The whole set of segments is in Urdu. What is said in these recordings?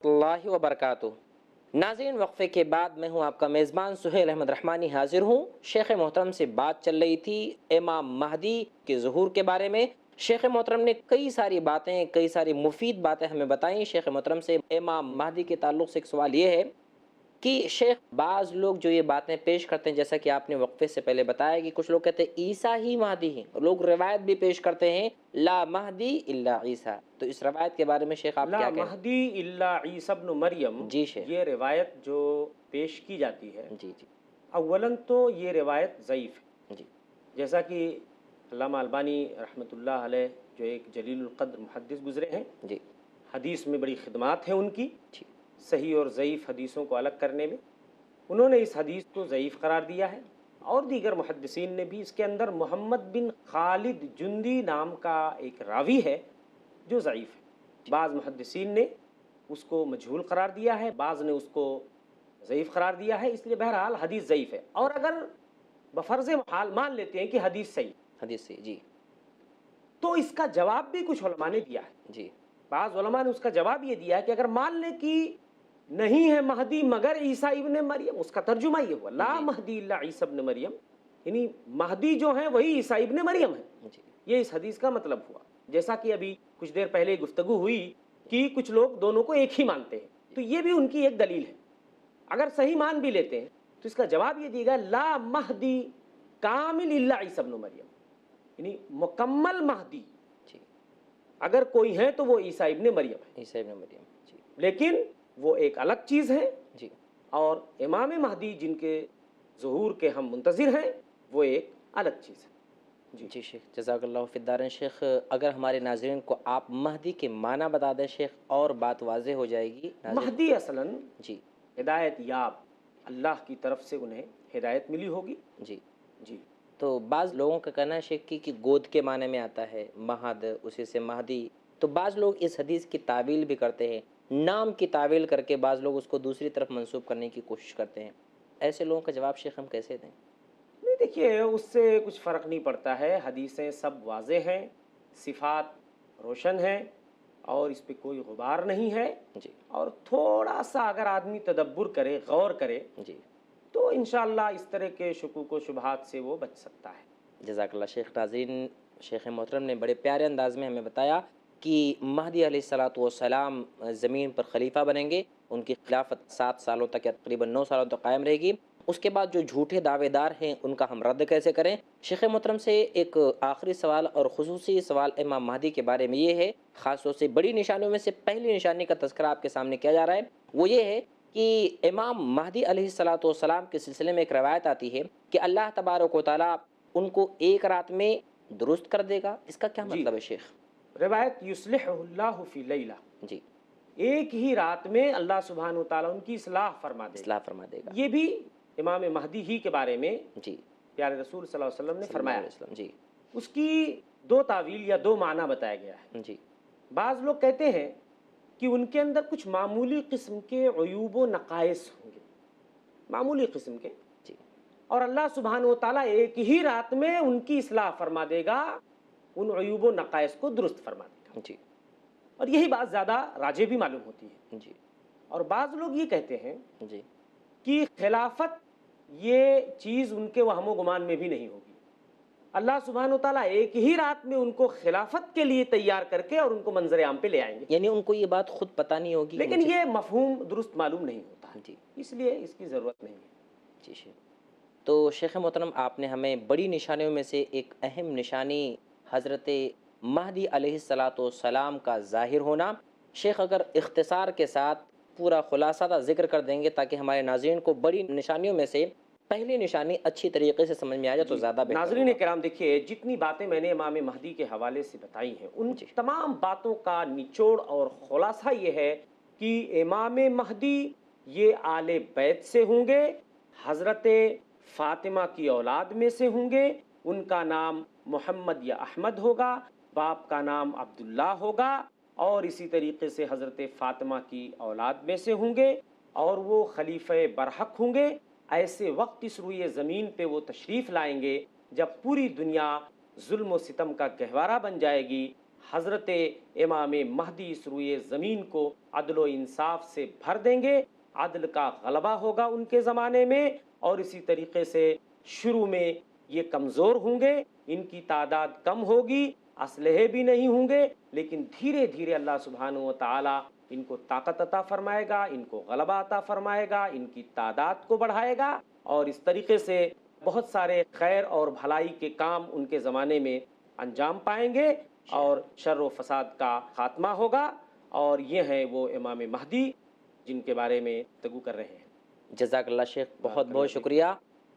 اللہ وبرکاتہ۔ ناظرین، وقفے کے بعد میں ہوں آپ کا میزبان سہیل احمد رحمانی حاضر ہوں۔ شیخ محترم سے بات چل رہی تھی امام مہدی کے ظہور کے بارے میں۔ شیخ محترم نے کئی ساری باتیں، کئی ساری مفید باتیں ہمیں بتائیں۔ شیخ محترم سے امام مہدی کے تعلق سے ایک سوال یہ ہے کہ شیخ، بعض لوگ جو یہ باتیں پیش کرتے ہیں، جیسا کہ آپ نے وقفے سے پہلے بتایا کہ کچھ لوگ کہتے ہیں عیسیٰ ہی مہدی ہیں، لوگ روایت بھی پیش کرتے ہیں لا مہدی الا عیسیٰ، تو اس روایت کے بارے میں شیخ آپ لا کیا کہیں؟ مہدی الا عیسی ابن مریم، جی شیخ، یہ روایت جو پیش کی جاتی ہے، جی جی اولاً تو یہ روایت ضعیف ہے، جی جیسا کہ علامہ البانی رحمۃ اللہ علیہ جو ایک جلیل القدر محدث گزرے ہیں، جی حدیث میں بڑی خدمات ہیں ان کی، جی صحیح اور ضعیف حدیثوں کو الگ کرنے میں، انہوں نے اس حدیث کو ضعیف قرار دیا ہے، اور دیگر محدثین نے بھی۔ اس کے اندر محمد بن خالد جندی نام کا ایک راوی ہے جو ضعیف ہے، بعض محدثین نے اس کو مجہول قرار دیا ہے، بعض نے اس کو ضعیف قرار دیا ہے، اس لیے بہرحال حدیث ضعیف ہے۔ اور اگر بفرض محال مان لیتے ہیں کہ حدیث صحیح، حدیث سے جی تو اس کا جواب بھی کچھ علماء نے دیا ہے۔ جی بعض علماء نے اس کا جواب یہ دیا کہ اگر مان لیں کہ نہیں ہے مہدی مگر عیسیٰ ابن مریم، اس کا ترجمہ یہ ہوا لا مہدی الا عیسی ابن مریم، یعنی مہدی جو ہیں وہی عیسیٰ ابن مریم ہے، جی یہ اس حدیث کا مطلب ہوا۔ جیسا کہ ابھی کچھ دیر پہلے گفتگو ہوئی کہ کچھ لوگ دونوں کو ایک ہی مانتے ہیں، تو یہ بھی ان کی ایک دلیل ہے۔ اگر صحیح مان بھی لیتے ہیں تو اس کا جواب یہ دیا گیا لا مہدی کامل الا عیسی ابن مریم، یعنی مکمل مہدی جی اگر کوئی ہے تو وہ عیسیٰ ابن مریم ہے، عیسیٰ ابن مریم جی لیکن وہ ایک الگ چیز ہے، جی اور امام مہدی جن کے ظہور کے ہم منتظر ہیں وہ ایک الگ چیز ہے۔ جی شیخ، جزاک اللہ فی الدارین۔ شیخ، اگر ہمارے ناظرین کو آپ مہدی کے معنی بتا دیں شیخ، اور بات واضح ہو جائے گی۔ مہدی اصلاً جی ہدایت یاب، اللہ کی طرف سے انہیں ہدایت ملی ہوگی۔ جی جی تو بعض لوگوں کا کہنا ہے شیخ کہ گود کے معنی میں آتا ہے مہد، اسی سے مہدی، تو بعض لوگ اس حدیث کی تعویل بھی کرتے ہیں، نام کی تعویل کر کے بعض لوگ اس کو دوسری طرف منسوب کرنے کی کوشش کرتے ہیں، ایسے لوگوں کا جواب شیخ ہم کیسے دیں؟ نہیں، دیکھیے اس سے کچھ فرق نہیں پڑتا ہے، حدیثیں سب واضح ہیں، صفات روشن ہیں، اور اس پہ کوئی غبار نہیں ہے، جی اور تھوڑا سا اگر آدمی تدبر کرے، غور کرے، جی تو انشاءاللہ اس طرح کے شکوک و شبہات سے وہ بچ سکتا ہے۔ جزاک اللہ شیخ۔ ناظرین، شیخ محترم نے بڑے پیارے انداز میں ہمیں بتایا کہ مہدی علیہ الصلاۃ والسلام زمین پر خلیفہ بنیں گے، ان کی خلافت 7 سالوں تک یا تقریباً 9 سالوں تک قائم رہے گی۔ اس کے بعد جو جھوٹے دعوے دار ہیں ان کا ہم رد کیسے کریں؟ شیخ محترم سے ایک آخری سوال اور خصوصی سوال امام مہدی کے بارے میں یہ ہے، خاص طور سے بڑی نشانیوں میں سے پہلی نشانی کا تذکرہ آپ کے سامنے کیا جا رہا ہے، وہ یہ ہے کہ امام مہدی علیہ الصلاۃ والسلام کے سلسلے میں ایک روایت آتی ہے کہ اللہ تبارک و تعالیٰ ان کو ایک رات میں درست کر دے گا، اس کا کیا مطلب ہے شیخ؟ روایت یصلح اللہ فی لیلہ، جی ایک ہی رات میں اللہ سبحانہ وتعالیٰ ان کی اصلاح فرما دے گا۔ اصلاح فرما دے گا، یہ بھی امام مہدی ہی کے بارے میں جی پیارے رسول صلی اللہ علیہ وسلم نے صلی اللہ فرمایا۔ علیہ وسلم، جی اس کی 2 تعویل یا 2 معنی بتایا گیا ہے۔ جی بعض لوگ کہتے ہیں کہ ان کے اندر کچھ معمولی قسم کے عیوب و نقائص ہوں گے، معمولی قسم کے، جی اور اللہ سبحانہ وتعالیٰ ایک ہی رات میں ان کی اصلاح فرما دے گا، ان عیوب و نقائص کو درست فرما دے گا، جی اور یہی بات زیادہ راجح بھی معلوم ہوتی ہے۔ جی اور بعض لوگ یہ کہتے ہیں جی کہ خلافت یہ چیز ان کے وہم و گمان میں بھی نہیں ہوگی، اللہ سبحانہ وتعالیٰ ایک ہی رات میں ان کو خلافت کے لیے تیار کر کے اور ان کو منظر عام پہ لے آئیں گے، یعنی ان کو یہ بات خود پتہ نہیں ہوگی، لیکن یہ مفہوم درست معلوم نہیں ہوتا ہے، جی اس لیے اس کی ضرورت نہیں ہے۔ جی شیخ۔ تو شیخ محترم، آپ نے ہمیں بڑی نشانیوں میں سے ایک اہم نشانی حضرت مہدی علیہ الصلاۃ والسلام کا ظاہر ہونا، شیخ اگر اختصار کے ساتھ پورا خلاصہ ذکر کر دیں گے تاکہ ہمارے ناظرین کو بڑی نشانیوں میں سے پہلی نشانی اچھی طریقے سے سمجھ میں آ جائے تو زیادہ بہتر ناظرین ہوگا۔ کرام، دیکھیے جتنی باتیں میں نے امام مہدی کے حوالے سے بتائی ہیں، ان جی تمام باتوں کا نچوڑ اور خلاصہ یہ ہے کہ امام مہدی یہ آل بیت سے ہوں گے، حضرت فاطمہ کی اولاد میں سے ہوں گے، ان کا نام محمد یا احمد ہوگا، باپ کا نام عبداللہ ہوگا، اور اسی طریقے سے حضرت فاطمہ کی اولاد میں سے ہوں گے، اور وہ خلیفہ برحق ہوں گے۔ ایسے وقت اس روئے زمین پہ وہ تشریف لائیں گے جب پوری دنیا ظلم و ستم کا گہوارہ بن جائے گی، حضرت امام مہدی اس روئے زمین کو عدل و انصاف سے بھر دیں گے، عدل کا غلبہ ہوگا ان کے زمانے میں، اور اسی طریقے سے شروع میں یہ کمزور ہوں گے، ان کی تعداد کم ہوگی، اسلحے بھی نہیں ہوں گے، لیکن دھیرے دھیرے اللہ سبحانہ و تعالی ان کو طاقت عطا فرمائے گا، ان کو غلبہ عطا فرمائے گا، ان کی تعداد کو بڑھائے گا، اور اس طریقے سے بہت سارے خیر اور بھلائی کے کام ان کے زمانے میں انجام پائیں گے، اور شر و فساد کا خاتمہ ہوگا، اور یہ ہیں وہ امام مہدی جن کے بارے میں گفتگو کر رہے ہیں۔ جزاک اللہ شیخ، بہت بہت شکریہ۔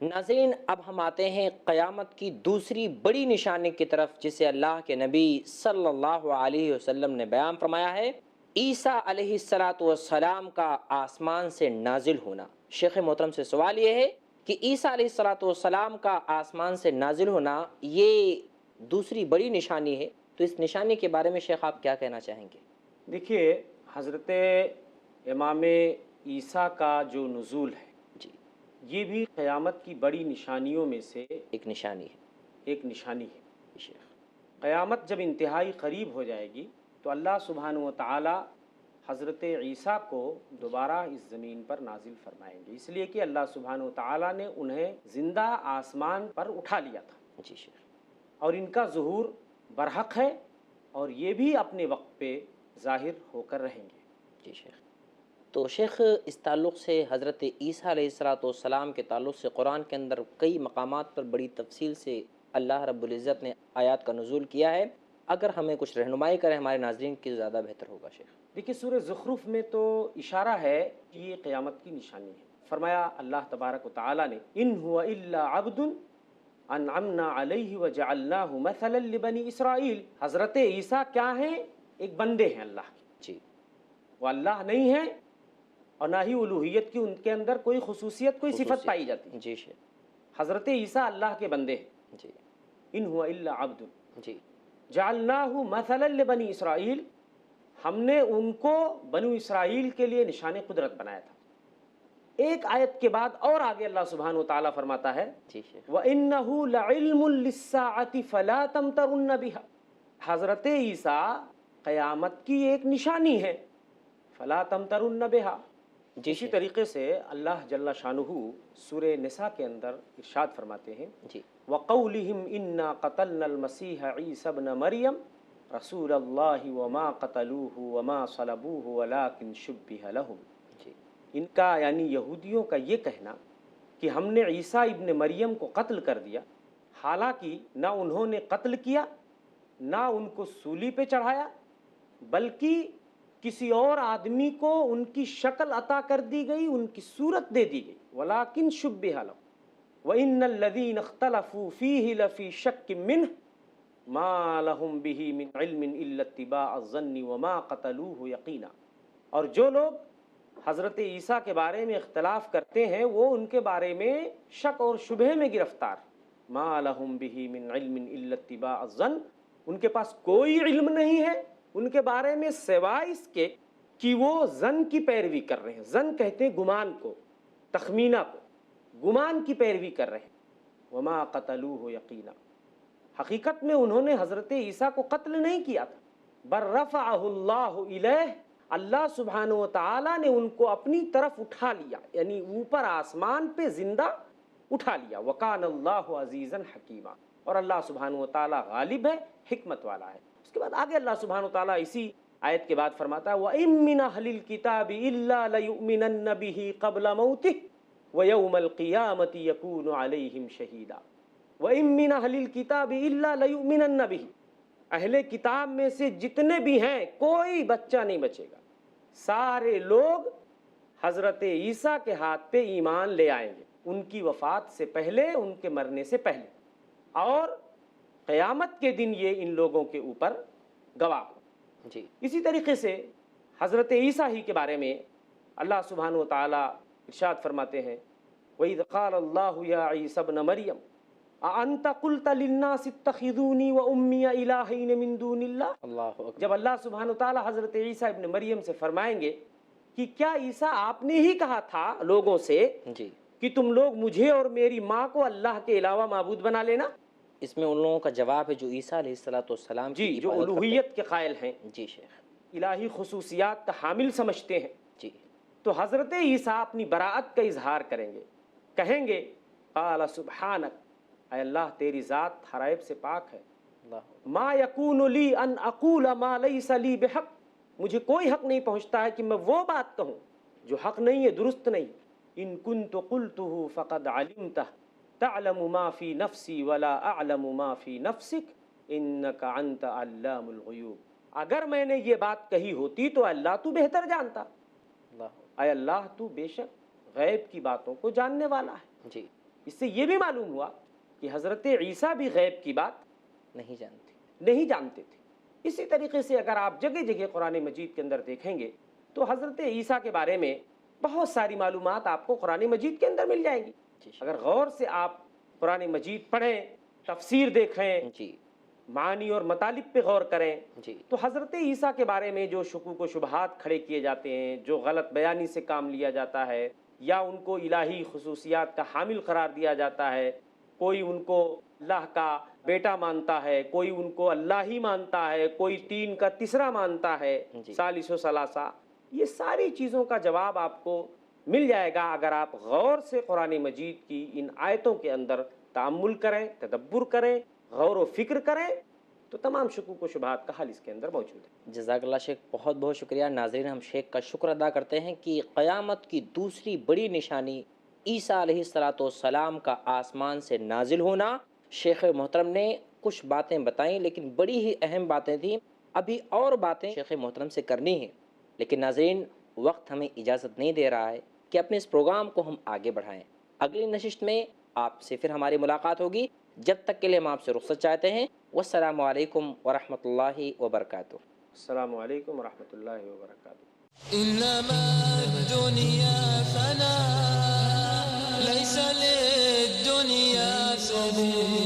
ناظرین، اب ہم آتے ہیں قیامت کی دوسری بڑی نشانی کی طرف، جسے اللہ کے نبی صلی اللہ علیہ وسلم نے بیان فرمایا ہے، عیسیٰ علیہ السلام کا آسمان سے نازل ہونا۔ شیخ محترم سے سوال یہ ہے کہ عیسیٰ علیہ السلام کا آسمان سے نازل ہونا یہ دوسری بڑی نشانی ہے، تو اس نشانی کے بارے میں شیخ آپ کیا کہنا چاہیں گے؟ دیکھیے، حضرت امام عیسیٰ کا جو نزول ہے جی، یہ بھی قیامت کی بڑی نشانیوں میں سے ایک نشانی ہے۔ ایک نشانی ہے۔ شیخ قیامت جب انتہائی قریب ہو جائے گی تو اللہ سبحانہ و تعالی حضرت عیسیٰ کو دوبارہ اس زمین پر نازل فرمائیں گے، اس لیے کہ اللہ سبحانہ و تعالی نے انہیں زندہ آسمان پر اٹھا لیا تھا، جی شیخ، اور ان کا ظہور برحق ہے، اور یہ بھی اپنے وقت پہ ظاہر ہو کر رہیں گے۔ جی شیخ، تو شیخ اس تعلق سے حضرت عیسیٰ علیہ السلام کے تعلق سے قرآن کے اندر کئی مقامات پر بڑی تفصیل سے اللہ رب العزت نے آیات کا نزول کیا ہے، اگر ہمیں کچھ رہنمائی کریں ہمارے ناظرین کی زیادہ بہتر ہوگا شیخ۔ دیکھیے، سورہ زخرف میں تو اشارہ ہے کہ یہ قیامت کی نشانی ہے۔ فرمایا اللہ تبارک و تعالی نے، ان هو الا عبد انعمنا علیہ وجعلناہ مثلا لبنی اسرائیل۔ حضرت عیسیٰ کیا ہیں؟ ایک بندے ہیں اللہ کے، جی، وہ اللہ نہیں ہیں، اور نہ ہی الوہیت کی ان کے اندر کوئی خصوصیت، کوئی صفت پائی جاتی ہے۔ جی شیخ، حضرت عیسیٰ اللہ کے بندے ہیں۔ جی ان هو الا عبد جی جعلناہ مثلا لبنی اسرائیل، ہم نے ان کو بنو اسرائیل کے لیے نشان قدرت بنایا تھا۔ ایک آیت کے بعد اور آگے اللہ سبحانہ و تعالیٰ فرماتا ہے، جی شیخ، وَإِنَّهُ لَعِلْمٌ لِلسَّاعَةِ فَلَا تَمْتَرُنَّ بِهَا۔ حضرت عیسیٰ قیامت کی ایک نشانی ہے، فَلَا تَمْتَرُنَّ بِهَا۔ جی اسی شیخ، طریقے سے اللہ جل شانہ سورہ نساء کے اندر ارشاد فرماتے ہیں، جی وَقَوْلِهِمْ إِنَّا قَتَلْنَا الْمَسِيحَ عِيسَى ابْنَ مَرْيَمَ رسول اللہ وما قتلوه وما صلبوه ولكن شبہ لهم۔ جی ان کا یعنی یہودیوں کا یہ کہنا کہ ہم نے عیسیٰ ابن مریم کو قتل کر دیا، حالانکہ نہ انہوں نے قتل کیا، نہ ان کو سولی پہ چڑھایا، بلکہ کسی اور آدمی کو ان کی شکل عطا کر دی گئی، ان کی صورت دے دی گئی، ولیکن شبہ لهم وَإِنَّ الَّذِينَ اخْتَلَفُوا فِيهِ لَفِي شَكٍّ مِّنْهُ مَا لَهُمْ بِهِ مِنْ عِلْمٍ إِلَّا اتِّبَاعَ الظَّنِّ وَمَا قَتَلُوهُ يَقِينًا۔ اور جو لوگ حضرت عیسیٰ کے بارے میں اختلاف کرتے ہیں وہ ان کے بارے میں شک اور شبہ میں گرفتار۔ مَا لَهُمْ بِهِ مِنْ عِلْمٍ إِلَّا اتِّبَاعَ الظَّنِّ، ان کے پاس کوئی علم نہیں ہے ان کے بارے میں سوائے اس کے کہ وہ ظن کی پیروی کر رہے ہیں۔ ظن کہتے ہیں گمان کو، تخمینہ کو، گمان کی پیروی کر رہے ہیں۔ وما قتلوه یقینا، حقیقت میں انہوں نے حضرت عیسیٰ کو قتل نہیں کیا تھا، بل رفعہ اللہ الیہ، اللہ سبحانہ و تعالی نے ان کو اپنی طرف اٹھا لیا، یعنی اوپر آسمان پہ زندہ اٹھا لیا۔ وکان اللہ عزیزا حکیما، اور اللہ سبحانہ و تعالی غالب ہے، حکمت والا ہے۔ اس کے بعد آگے اللہ سبحانہ و تعالی اسی آیت کے بعد فرماتا ہے، وَإِن مِّنْ أَهْلِ الْكِتَابِ إِلَّا لَيُؤْمِنَنَّ بِهِ قَبْلَ مَوْتِهِ وَيَوْمَ الْقِيَامَةِ يَكُونُ عَلَيْهِمْ شَهِيدًا۔ وَإِن مِّنْ أَهْلِ الْكِتَابِ إِلَّا لَيُؤْمِنَنَّ بِهِ، اہل کتاب میں سے جتنے بھی ہیں کوئی بچہ نہیں بچے گا، سارے لوگ حضرت عیسیٰ کے ہاتھ پہ ایمان لے آئیں گے، ان کی وفات سے پہلے، ان کے مرنے سے پہلے، اور قیامت کے دن یہ ان لوگوں کے اوپر گواہ ہو۔ جی اسی طریقے سے حضرت عیسیٰ ہی کے بارے میں اللہ سبحانہ و تعالی ارشاد فرماتے ہیں، وَإِذْ قَالَ اللَّهُ يَا عِيسَى ابْنَ مَرْيَمَ أَأَنْتَ قُلْتَ لِلنَّاسِ اتَّخِذُونِي وَأُمِّيَ إِلَٰهَيْنِ مِن دُونِ اللَّهِ۔ اللہ اکبر۔ جب اللہ سبحانہ و تعالی حضرت عیسیٰ ابن مریم سے فرمائیں گے کہ کیا عیسیٰ آپ نے ہی کہا تھا لوگوں سے جی کہ تم لوگ مجھے اور میری ماں کو اللہ کے علاوہ معبود بنا لینا، اس میں ان لوگوں کا جواب ہے جو عیسیٰ علیہ السلام جی کی جو عبادت کرتے الوہیت کے قائل ہیں، ہیں۔ جی شیخ، الہی خصوصیات کا حامل سمجھتے ہیں، جی تو حضرت عیسیٰ اپنی براءت کا اظہار کریں گے، کہیں گے قال سبحانک، اے اللہ تیری ذات ہر عیب سے پاک ہے، اللہ ما یکون لی ان اقول ما لیس لی بحق، مجھے کوئی حق نہیں پہنچتا ہے کہ میں وہ بات کہوں جو حق نہیں ہے، درست نہیں، ان کنت قلتہ فقد علمتہ تعلم ما فی نفسی ولا اعلم ما فی نفسک انک انت علام الغیوب، اگر میں نے یہ بات کہی ہوتی تو اللہ تو بہتر جانتا، اللہ اے اللہ تو بے شک غیب کی باتوں کو جاننے والا ہے۔ جی اس سے یہ بھی معلوم ہوا کہ حضرت عیسیٰ بھی غیب کی بات نہیں جانتی۔ نہیں جانتے تھے۔ اسی طریقے سے اگر آپ جگہ جگہ قرآن مجید کے اندر دیکھیں گے تو حضرت عیسیٰ کے بارے میں بہت ساری معلومات آپ کو قرآن مجید کے اندر مل جائیں گی۔ جی اگر غور سے آپ قرآن مجید پڑھیں، تفسیر دیکھیں، جی معانی اور مطالب پہ غور کریں، جی تو حضرت عیسیٰ کے بارے میں جو شکوک و شبہات کھڑے کیے جاتے ہیں، جو غلط بیانی سے کام لیا جاتا ہے، یا ان کو الہی خصوصیات کا حامل قرار دیا جاتا ہے، کوئی ان کو اللہ کا بیٹا مانتا ہے، کوئی ان کو اللہ ہی مانتا ہے، کوئی تین کا تیسرا مانتا ہے، جی ثالث و ثلاثہ، یہ ساری چیزوں کا جواب آپ کو مل جائے گا اگر آپ غور سے قرآن مجید کی ان آیتوں کے اندر تأمل کریں، تدبر کریں، غور و فکر کریں، تو تمام شکوک و شبہات کا حل اس کے اندر موجود ہے۔ جزاک اللہ شیخ، بہت بہت شکریہ۔ ناظرین، ہم شیخ کا شکر ادا کرتے ہیں کہ قیامت کی دوسری بڑی نشانی عیسیٰ علیہ السلام کا آسمان سے نازل ہونا۔ شیخ محترم نے کچھ باتیں بتائیں لیکن بڑی ہی اہم باتیں تھیں، ابھی اور باتیں شیخ محترم سے کرنی ہیں، لیکن ناظرین وقت ہمیں اجازت نہیں دے رہا ہے کہ اپنے اس پروگرام کو ہم آگے بڑھائیں۔ اگلی نشست میں آپ سے پھر ہماری ملاقات ہوگی، جب تک کے لیے ہم آپ سے رخصت چاہتے ہیں۔ والسلام علیکم ورحمۃ اللہ وبرکاتہ۔ السلام علیکم ورحمۃ اللہ وبرکاتہ۔ إنما الدنيا فنا ليس للدنيا سبيل